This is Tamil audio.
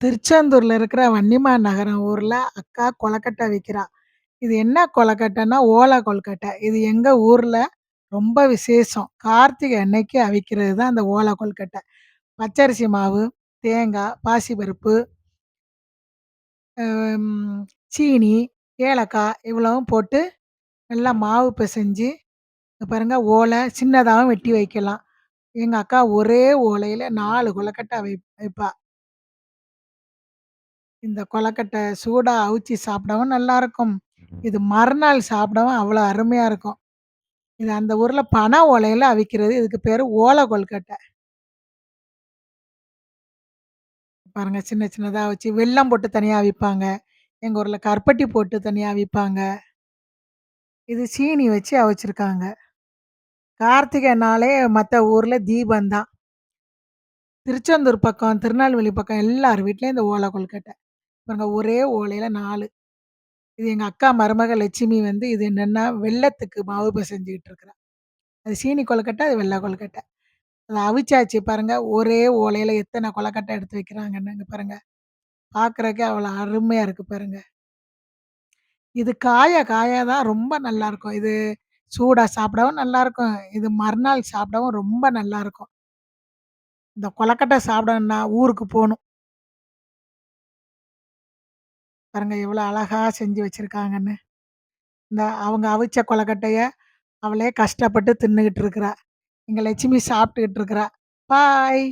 திருச்செந்தூர்ல இருக்கிற வன்னிமான் நகரம் ஊர்ல அக்கா கொழுக்கட்டை விக்கிறா. இது என்ன கொழுக்கட்டைன்னா, ஓலை கொழுக்கட்டை. இது எங்க ஊர்ல ரொம்ப விசேஷம். கார்த்திகை அன்னைக்கு அவிக்கிறது தான் அந்த ஓலை கொழுக்கட்டை. பச்சரிசி மாவு, தேங்காய், பாசிப்பருப்பு, ம் சீனி, ஏலக்காய் இவ்வளவும் போட்டு நல்லா மாவு பெசஞ்சு, இங்க பாருங்க ஓலை சின்னதாவும் வெட்டி வைக்கலாம். எங்க அக்கா ஒரே ஓலையில 4 கொழுக்கட்டை வைப்பா. இந்த கொழக்கட்ட சூடா அவிச்சு சாப்பிடவும் நல்லாருக்கும். இது மறுநாள் சாப்பிடவும் அவ்வளோ அருமையா இருக்கும். இது அந்த ஊர்ல பனை ஓலையில அவிக்கிறது. இதுக்கு பேரு ஓலை கொழுக்கட்ட. பாருங்க சின்ன சின்னதா வச்சு வெல்லம் போட்டு தனியா அவிப்பாங்க. எங்க ஊர்ல கருப்பட்டி போட்டு தனியா அவிப்பாங்க. இது சீனி வச்சு அவிச்சிருக்காங்க. கார்த்திகைனாலே மத்த ஊர்ல தீபம் தான். திருச்செந்தூர் பக்கம், திருநெல்வேலி பக்கம் எல்லார் வீட்லயும் இந்த ஓலை கொழுக்கட்ட. பாருங்க ஒரே ஓலையில 4. இது எங்க அக்கா மருமக லட்சுமி வந்து இது என்னன்னா வெல்லத்துக்கு மாவு பெசஞ்சுகிட்டு இருக்கிறா. அது சீனி கொழுக்கட்டை, அது வெள்ள கொழுக்கட்டை. அத அவிச்சாச்சு பாருங்க. ஒரே ஓலையில எத்தன கொழுக்கட்டை எடுத்து வைக்கிறாங்கன்னு இங்க பாருங்க. பார்க்கறக்கே அவ்வளோ அருமையா இருக்கு பாருங்க. இது காய காய தான் ரொம்ப நல்லாருக்கும். இது சூடா சாப்பிடவும் நல்லாருக்கும். இது மறுநாள் சாப்பிடவும் ரொம்ப நல்லாருக்கும். இந்த கொழுக்கட்டை சாப்பிடணும்னா ஊருக்கு போணும். பாருங்க எவ்வளோ அழகா செஞ்சு வச்சிருக்காங்கன்னு. இந்த அவங்க அவிச்ச கொழுக்கட்டைய அவளே கஷ்டப்பட்டு தின்னுகிட்டு இருக்கிறா. எங்க லட்சுமி சாப்பிட்டுக்கிட்டு இருக்கிறா. பாய்.